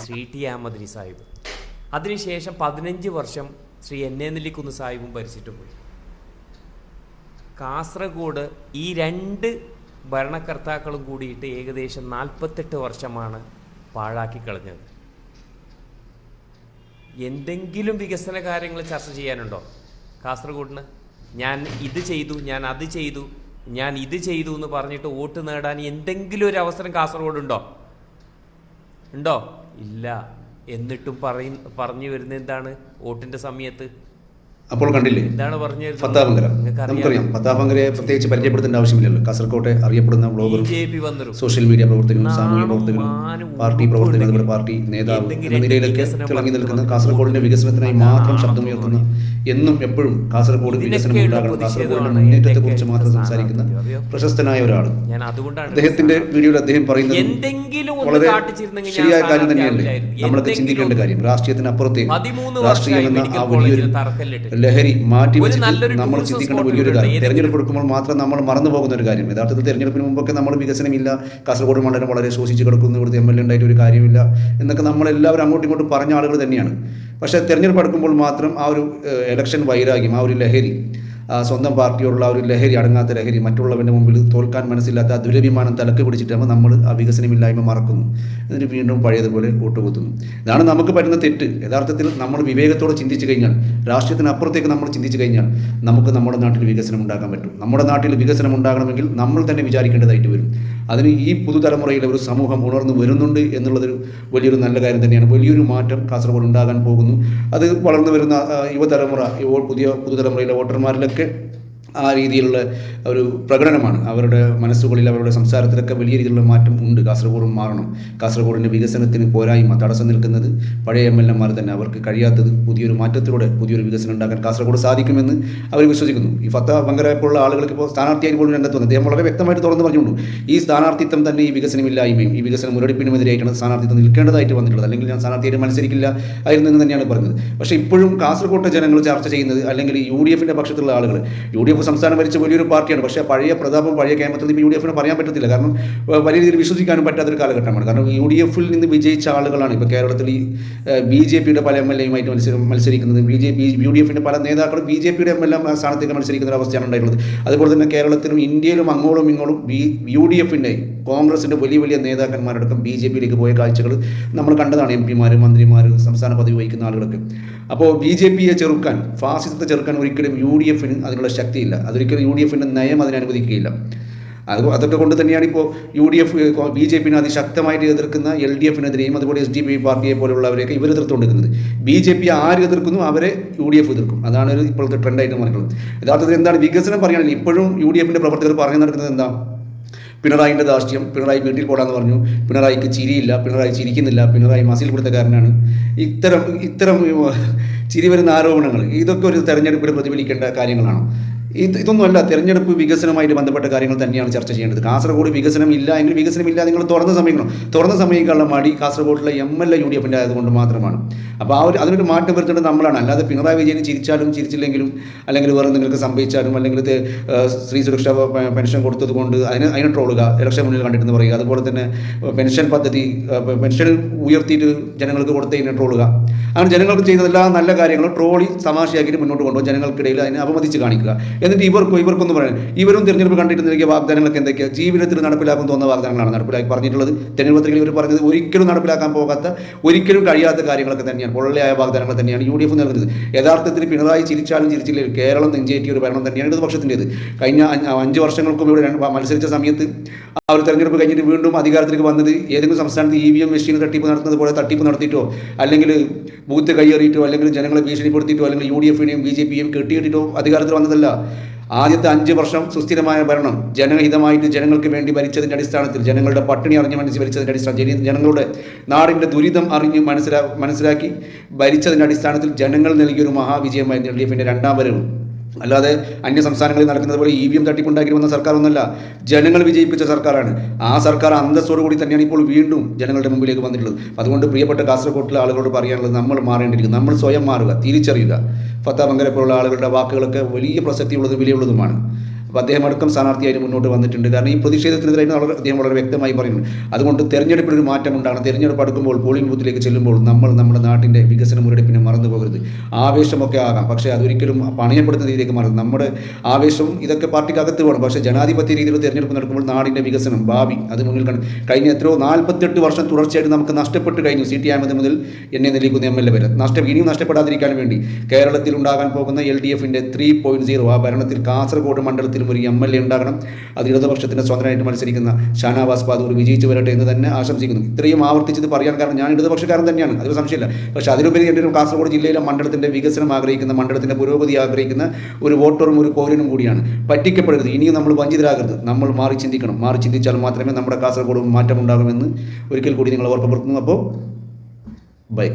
Shri T Ahmed Ali Sahib. അതിനുശേഷം 15 വർഷം Shri N A Nellikunnu സാഹിബും ഭരിച്ചിട്ട് പോയി. കാസർഗോഡ് ഈ 2 ഭരണകർത്താക്കളും കൂടിയിട്ട് ഏകദേശം 48 വർഷമാണ് പാഴാക്കി കളഞ്ഞത്. എന്തെങ്കിലും വികസന കാര്യങ്ങൾ ചർച്ച ചെയ്യാനുണ്ടോ കാസർഗോഡിന്? ഞാൻ ഇത് ചെയ്തു, ഞാൻ അത് ചെയ്തു, ഞാൻ ഇത് ചെയ്തു എന്ന് പറഞ്ഞിട്ട് വോട്ട് നേടാൻ എന്തെങ്കിലും ഒരു അവസരം കാസർഗോഡ് ഉണ്ടോ? ഇല്ല. എന്നിട്ടും പറഞ്ഞു വരുന്നത് എന്താണ്? വോട്ടിന്റെ സമയത്ത് അപ്പോൾ കണ്ടില്ലേ എന്താണ് പറഞ്ഞത്? ഫത്താബങ്കര. നമുക്കറിയാം ഫത്താബങ്കരയെ പ്രത്യേകിച്ച് പരിചയപ്പെടുത്തേണ്ട ആവശ്യമില്ലല്ലോ. കാസർകോട്ടെ അറിയപ്പെടുന്ന ബ്ലോഗറും സോഷ്യൽ മീഡിയ പ്രവർത്തകനും സാമൂഹ്യ പ്രവർത്തകനും പാർട്ടി പ്രവർത്തകനും അതുപോലെ പാർട്ടി നേതാവ് എന്ന നിലയിലൊക്കെ തിളങ്ങി നിൽക്കുന്ന കാസർഗോഡിന്റെ വികസനത്തിനായി മാത്രം ശബ്ദമുയർത്തുന്ന, എന്നും എപ്പോഴും കാസർഗോഡ് വികസനം ഉണ്ടാകണം, കാസർഗോഡിന്റെ മുന്നേറ്റത്തെ കുറിച്ച് മാത്രം സംസാരിക്കുന്ന പ്രശസ്തനായ ഒരാൾ. അദ്ദേഹത്തിന്റെ വീഡിയോയിൽ അദ്ദേഹം പറയുന്നത് വളരെ ശരിയായ കാര്യം തന്നെയല്ലേ. നമ്മളൊക്കെ ചിന്തിക്കേണ്ട കാര്യം. രാഷ്ട്രീയത്തിനപ്പുറത്തേക്ക് രാഷ്ട്രീയം എന്ന ആ വലിയൊരു ലഹരി മാറ്റി വെച്ചിട്ട് നമ്മൾ ചിന്തിക്കേണ്ട വലിയൊരു കാര്യം. തെരഞ്ഞെടുപ്പ് എടുക്കുമ്പോൾ മാത്രം നമ്മൾ മറന്നു പോകുന്ന ഒരു കാര്യം. യഥാർത്ഥത്തിൽ തെരഞ്ഞെടുപ്പിന് മുമ്പൊക്കെ നമ്മൾ വികസനമില്ല, കാസർഗോഡ് മണ്ഡലം വളരെ ശോഷിച്ച് കിടക്കുന്നു, ഇവിടുത്തെ MLA ഉണ്ടായിട്ട് ഒരു കാര്യമില്ല എന്നൊക്കെ നമ്മളെല്ലാവരും അങ്ങോട്ടും ഇങ്ങോട്ടും പറഞ്ഞ ആളുകൾ തന്നെയാണ്. പക്ഷേ തെരഞ്ഞെടുപ്പ് എടുക്കുമ്പോൾ മാത്രം ആ ഒരു ഇലക്ഷൻ വൈരാഗ്യം, ആ ഒരു ലഹരി, സ്വന്തം പാർട്ടിയോടുള്ള ആ ഒരു ലഹരി, അടങ്ങാത്ത ലഹരി, മറ്റുള്ളവൻ്റെ മുമ്പിൽ തോൽക്കാൻ മനസ്സില്ലാത്ത ആ ദുരഭിമാനം തലക്ക് പിടിച്ചിട്ടാകുമ്പോൾ നമ്മൾ ആ വികസനമില്ലായ്മ മറക്കുന്നു, എന്നിട്ട് വീണ്ടും പഴയതുപോലെ കൂട്ടുകുത്തുന്നു. ഇതാണ് നമുക്ക് പറ്റുന്ന തെറ്റ്. യഥാർത്ഥത്തിൽ നമ്മൾ വിവേകത്തോടെ ചിന്തിച്ചു കഴിഞ്ഞാൽ, രാഷ്ട്രീയത്തിനപ്പുറത്തേക്ക് നമ്മൾ ചിന്തിച്ചു കഴിഞ്ഞാൽ നമുക്ക് നമ്മുടെ നാട്ടിൽ വികസനം ഉണ്ടാക്കാൻ പറ്റും. നമ്മുടെ നാട്ടിൽ വികസനം ഉണ്ടാകണമെങ്കിൽ നമ്മൾ തന്നെ വിചാരിക്കേണ്ടതായിട്ട് വരും. അതിന് ഈ പുതുതലമുറയിലെ ഒരു സമൂഹം ഉണർന്നു വരുന്നുണ്ട് എന്നുള്ളതൊരു വലിയൊരു നല്ല കാര്യം തന്നെയാണ്. വലിയൊരു മാറ്റം കാസർഗോഡ് ഉണ്ടാകാൻ പോകുന്നു. അത് വളർന്നു വരുന്ന യുവതലമുറ, പുതുതലമുറയിലെ വോട്ടർമാരിലൊക്കെ ആ രീതിയിലുള്ള ഒരു പ്രകടനമാണ്. അവരുടെ മനസ്സുകളിൽ, അവരുടെ സംസാരത്തിലൊക്കെ വലിയ രീതിയിലുള്ള മാറ്റം ഉണ്ട്. കാസർഗോഡ് മാറണം. കാസർഗോഡിൻ്റെ വികസനത്തിന് പോരായ്മ, തടസ്സം നിൽക്കുന്നത് പഴയ MLA മാർ തന്നെ. അവർക്ക് കഴിയാത്തത് പുതിയൊരു മാറ്റത്തിലൂടെ പുതിയൊരു വികസനം ഉണ്ടാക്കാൻ കാസർഗോഡ് സാധിക്കുമെന്ന് അവർ വിശ്വസിക്കുന്നു. ഈ ഫത്താബങ്കര പോലുള്ള ആളുകൾക്ക് ഇപ്പോൾ സ്ഥാനാർത്ഥിയായി പോലും രംഗത്ത് വന്നത് അദ്ദേഹം വളരെ വ്യക്തമായിട്ട് തുറന്നു പറഞ്ഞുകൊണ്ടു. ഈ സ്ഥാനാർത്ഥിത്വം തന്നെ ഈ വികസനമില്ലായ്മയും ഈ വികസന മുരടിപ്പിനുമെതിരായിട്ടാണ് സ്ഥാനാർത്ഥിത്വം നിൽക്കേണ്ടതായിട്ട് വന്നിട്ടുള്ളത്. അല്ലെങ്കിൽ ഞാൻ സ്ഥാനാർത്ഥിയായിട്ട് മത്സരിക്കില്ല ആയിരുന്നു എന്ന് തന്നെയാണ് പറഞ്ഞത്. പക്ഷേ ഇപ്പോഴും കാസർഗോട്ടെ ജനങ്ങൾ ചർച്ച ചെയ്യുന്നത്, അല്ലെങ്കിൽ UDF പക്ഷത്തുള്ള ആളുകൾ, UDF സംസ്ഥാനം ഭരിച്ച വലിയൊരു പാർട്ടിയാണ്. പക്ഷേ പഴയ പ്രതാപം, പഴയ കേമത്തിൽ ഇപ്പോൾ UDF പറയാൻ പറ്റത്തില്ല. കാരണം വലിയ രീതിയിൽ വിശ്വസിക്കാനും പറ്റാത്തൊരു കാലഘട്ടമാണ്. കാരണം UDF നിന്ന് വിജയിച്ച ആളുകളാണ് ഇപ്പോൾ കേരളത്തിൽ ഈ BJP പല MLA-യുമായിട്ട് മത്സരിക്കുന്നത്. UDF പല നേതാക്കളും BJP MLA സ്ഥാനത്തേക്ക് മത്സരിക്കുന്ന ഒരു അവസ്ഥയാണ് ഉണ്ടായിട്ടുള്ളത്. അതുപോലെ തന്നെ കേരളത്തിലും ഇന്ത്യയിലും അങ്ങോളം ഇങ്ങോളം UDF കോൺഗ്രസിൻ്റെ വലിയ വലിയ നേതാക്കന്മാരടക്കം BJP പോയ കാഴ്ചകൾ നമ്മൾ കണ്ടതാണ്. MP മാർ, മന്ത്രിമാർ, സംസ്ഥാന പദവി വഹിക്കുന്ന ആളുകളൊക്കെ. അപ്പോൾ BJP ചെറുക്കാൻ, ഫാസിസത്തെ ചെറുക്കാൻ ഒരിക്കലും UDF അതിനുള്ള ശക്തിയില്ല. അതൊരിക്കലും UDF നയം അതിനെ അനുവദിക്കുകയില്ല. അതൊക്കെ കൊണ്ട് തന്നെയാണ് ഇപ്പോൾ UDF BJP അതിശക്തമായിട്ട് എതിർക്കുന്ന LDF-നെതിരെയും അതുപോലെ SDP പാർട്ടിയെ പോലുള്ളവരെയൊക്കെ ഇവർ എതിർത്തുകൊണ്ടിരിക്കുന്നത്. BJP ആര് എതിർക്കുന്നു അവരെ UDF എതിർക്കും. അതാണ് ഒരു ഇപ്പോഴത്തെ ട്രെൻഡായിട്ട് മാറുന്നത്. യഥാർത്ഥത്തിൽ എന്താണ് വികസനം പറയുകയാണെങ്കിൽ ഇപ്പോഴും UDF പ്രവർത്തകർ പറഞ്ഞു നടക്കുന്നത് എന്താ? പിണറായിൻ്റെ ധാർഷ്ട്യം, പിണറായി വീട്ടിൽ പോടാന്ന് പറഞ്ഞു, പിണറായിക്ക് ചിരിയില്ല, പിണറായി ചിരിക്കുന്നില്ല, പിണറായി മസിൽ കൊടുത്തക്കാരനാണ്. ഇത്തരം ചിരി വരുന്ന ആരോപണങ്ങൾ, ഇതൊക്കെ ഒരു തെരഞ്ഞെടുപ്പിൽ പ്രതിഫലിക്കേണ്ട കാര്യങ്ങളാണ്. ഇതൊന്നുമല്ല. തെരഞ്ഞെടുപ്പ് വികസനമായിട്ട് ബന്ധപ്പെട്ട കാര്യങ്ങൾ തന്നെയാണ് ചർച്ച ചെയ്യേണ്ടത്. കാസർഗോഡ് വികസനം ഇല്ല എങ്കിൽ വികസനമില്ല, നിങ്ങൾ തുറന്ന് സമീപിക്കണം. തുറന്ന് സമീപിക്കാനുള്ള മടി കാസർഗോഡിലെ MLA UDF ആയതുകൊണ്ട് മാത്രമാണ്. അപ്പോൾ അതിനൊരു മാറ്റം വരുത്തേണ്ടത് നമ്മളാണ്. അല്ലാതെ പിണറായി വിജയൻ ചിരിച്ചാലും ചിരിച്ചില്ലെങ്കിലും, അല്ലെങ്കിൽ വേറെ നിങ്ങൾക്ക് സംഭവിച്ചാലും, അല്ലെങ്കിൽ സ്ത്രീ സുരക്ഷാ പെൻഷൻ കൊടുത്തത് കൊണ്ട് അതിനെ ട്രോളുക, ഇലക്ഷൻ മുന്നിൽ കണ്ടിട്ടെന്ന് പറയുക. അതുപോലെ തന്നെ പെൻഷൻ പദ്ധതി, പെൻഷൻ ഉയർത്തിയിട്ട് ജനങ്ങൾക്ക് കൊടുത്തതിനെ ട്രോളുക. അങ്ങനെ ജനങ്ങൾക്ക് ചെയ്യുന്നതെല്ലാം നല്ല കാര്യങ്ങളും ട്രോളി തമാശയാക്കിയിട്ട് മുന്നോട്ട് കൊണ്ടുപോകും, ജനങ്ങൾക്കിടയിൽ അതിനെ അപമതിച്ച് കാണിക്കുക. എന്നിട്ട് ഇവർക്കൊന്നും പറയാൻ, ഇവരും തിരഞ്ഞെടുപ്പ് കണ്ടിട്ട് നൽകിയ വാഗ്ദാനങ്ങളൊക്കെ എന്തൊക്കെയാണ്? ജീവിതത്തിൽ നടപ്പിലാക്കും തോന്നുന്ന വാഗ്ദാനങ്ങളാണ് നടപ്പിലാക്കി പറഞ്ഞിട്ടുള്ളത്. തെരഞ്ഞെടുപ്പ് പത്രികയിൽ ഇവർ പറഞ്ഞത് ഒരിക്കലും നടപ്പിലാക്കാൻ പോകാത്ത, ഒരിക്കലും കഴിയാത്ത കാര്യങ്ങളൊക്കെ തന്നെയാണ്, പൊള്ളയായ വാഗ്ദാനങ്ങൾ തന്നെയാണ് UDF നൽകുന്നത്. യഥാർത്ഥത്തിൽ പിണറായി ചിരിച്ചാലും ചിരിച്ചില്ലെങ്കിൽ കേരളം നെഞ്ചേറ്റിയ ഒരു ഭരണം തന്നെയാണ് ഇടതുപക്ഷത്തിൻ്റേത്. കഴിഞ്ഞ 5 വർഷങ്ങൾക്കും ഇവിടെ മത്സരിച്ച സമയത്ത് ആ ഒരു തെരഞ്ഞെടുപ്പ് കഴിഞ്ഞിട്ട് വീണ്ടും അധികാരത്തിലേക്ക് വന്നത് ഏതെങ്കിലും സംസ്ഥാനത്ത് EVM മെഷീൻ തട്ടിപ്പ് നടത്തുന്നത് പോലെ തട്ടിപ്പ് നടത്തിയിട്ടോ, അല്ലെങ്കിൽ ബൂത്ത് കയ്യേറിയിട്ടോ, അല്ലെങ്കിൽ ജനങ്ങളെ ഭീഷണിപ്പെടുത്തിയിട്ടോ, അല്ലെങ്കിൽ UDF-നെയും BJP-യും കെട്ടിയിട്ടോ അധികാരത്തിൽ വന്നതല്ല. ആദ്യത്തെ 5 വർഷം സുസ്ഥിരമായ ഭരണം, ജനഹിതമായിട്ട് ജനങ്ങൾക്ക് വേണ്ടി ഭരിച്ചതിൻ്റെ അടിസ്ഥാനത്തിൽ, ജനങ്ങളുടെ പട്ടിണി അറിഞ്ഞ് ഭരിച്ചതിൻ്റെ അടിസ്ഥാനത്തിൽ, ജനങ്ങളുടെ നാടിൻ്റെ ദുരിതം അറിഞ്ഞ് മനസ്സിലാക്കി ഭരിച്ചതിൻ്റെ അടിസ്ഥാനത്തിൽ ജനങ്ങൾ നൽകിയൊരു മഹാവിജയമായിരുന്നു LDF-ൻ്റെ 2ാം വരവ്. അല്ലാതെ അന്യ സംസ്ഥാനങ്ങളിൽ നടക്കുന്നത് പോലെ EVM തട്ടിപ്പുണ്ടാക്കി വന്ന സർക്കാർ ഒന്നല്ല, ജനങ്ങൾ വിജയിപ്പിച്ച സർക്കാരാണ്. ആ സർക്കാർ അന്തസ്സോടുകൂടി തന്നെയാണ് ഇപ്പോൾ വീണ്ടും ജനങ്ങളുടെ മുമ്പിലേക്ക് വന്നിട്ടുള്ളത്. അതുകൊണ്ട് പ്രിയപ്പെട്ട കാസർഗോഡിലെ ആളുകളോട് പറയാനുള്ളത്, നമ്മൾ മാറേണ്ടിയിരിക്കുന്നു. നമ്മൾ സ്വയം മാറുക, തിരിച്ചറിയുക. ഫത്താബങ്കരെ പോലുള്ള ആളുകളുടെ വാക്കുകളൊക്കെ വലിയ പ്രസക്തിയുള്ളതും വിലയുള്ളതുമാണ്. അപ്പോൾ അദ്ദേഹം അടക്കം സ്ഥാനാർത്ഥിയായിട്ട് മുന്നോട്ട് വന്നിട്ടുണ്ട്. കാരണം ഈ പ്രതിഷേധത്തിനെതിരായിട്ട് അദ്ദേഹം വളരെ വ്യക്തമായി പറയുന്നുണ്ട്. അതുകൊണ്ട് തെരഞ്ഞെടുപ്പിൽ ഒരു മാറ്റം ഉണ്ടാകണം. തെരഞ്ഞെടുപ്പ് അടുക്കുമ്പോൾ പോളിംഗ് ബൂത്തിലേക്ക് ചെല്ലുമ്പോൾ നമ്മൾ നമ്മുടെ നാട്ടിൻ്റെ വികസന മുരടിപ്പിനെ മറന്നു പോകരുത്. ആവേശമൊക്കെ ആകാം, പക്ഷേ അതൊരിക്കലും പണയപ്പെടുത്തുന്ന രീതിയിലേക്ക് മാറും. നമ്മുടെ ആവേശം ഇതൊക്കെ പാർട്ടിക്ക് അകത്ത് വേണം. പക്ഷേ ജനാധിപത്യ രീതിയിൽ തെരഞ്ഞെടുപ്പ് നടക്കുമ്പോൾ നാടിൻ്റെ വികസനം, ഭാവി അത് മുന്നിൽ കണ്ട് കഴിഞ്ഞ എത്രയോ 48 വർഷം തുടർച്ചയായിട്ട് നമുക്ക് നഷ്ടപ്പെട്ട് കഴിഞ്ഞു. CT അഹമ്മദ് മുതൽ എന്നെ നിലയ്ക്കുന്ന MLA വരെ ഇനിയും നഷ്ടപ്പെടാതിരിക്കാൻ വേണ്ടി കേരളത്തിൽ ഉണ്ടാകാൻ പോകുന്ന LDFന്റെ 3.0 ആ ഭരണത്തിൽ കാസർഗോഡ് മണ്ഡലത്തിലും ഒരു MLA ഉണ്ടാകണം. അത് ഇടതുപക്ഷത്തിന് സ്വതന്ത്രമായിട്ട് മത്സരിക്കുന്ന ഷാനവാസ് പാദൂർ വിജയിച്ചു വരട്ടെ എന്ന് തന്നെ ആശംസിക്കുന്നു. ഇത്രയും ആവർത്തിച്ചത് പറയാൻ കാരണം ഞാൻ ഇടതുപക്ഷക്കാരൻ തന്നെയാണ്, അതിൽ സംശയമില്ല. പക്ഷേ അതിലുപരി എൻ്റെ ഒരു കാസർഗോഡ് ജില്ലയിലെ മണ്ഡലത്തിൻ്റെ വികസനം ആഗ്രഹിക്കുന്ന, മണ്ഡലത്തിൻ്റെ പുരോഗതി ആഗ്രഹിക്കുന്ന ഒരു വോട്ടറും ഒരു പൗരനും കൂടിയാണ്. പറ്റിക്കപ്പെടരുത്, ഇനിയും നമ്മൾ വഞ്ചിതരാകരുത്. നമ്മൾ മാറി ചിന്തിക്കണം. മാറി ചിന്തിച്ചാൽ മാത്രമേ നമ്മുടെ കാസർഗോഡ് മാറ്റമുണ്ടാകുമെന്ന് ഒരിക്കൽ കൂടി നിങ്ങൾ ഓർമ്മപ്പെടുത്തുന്നു. അപ്പോൾ ബൈ.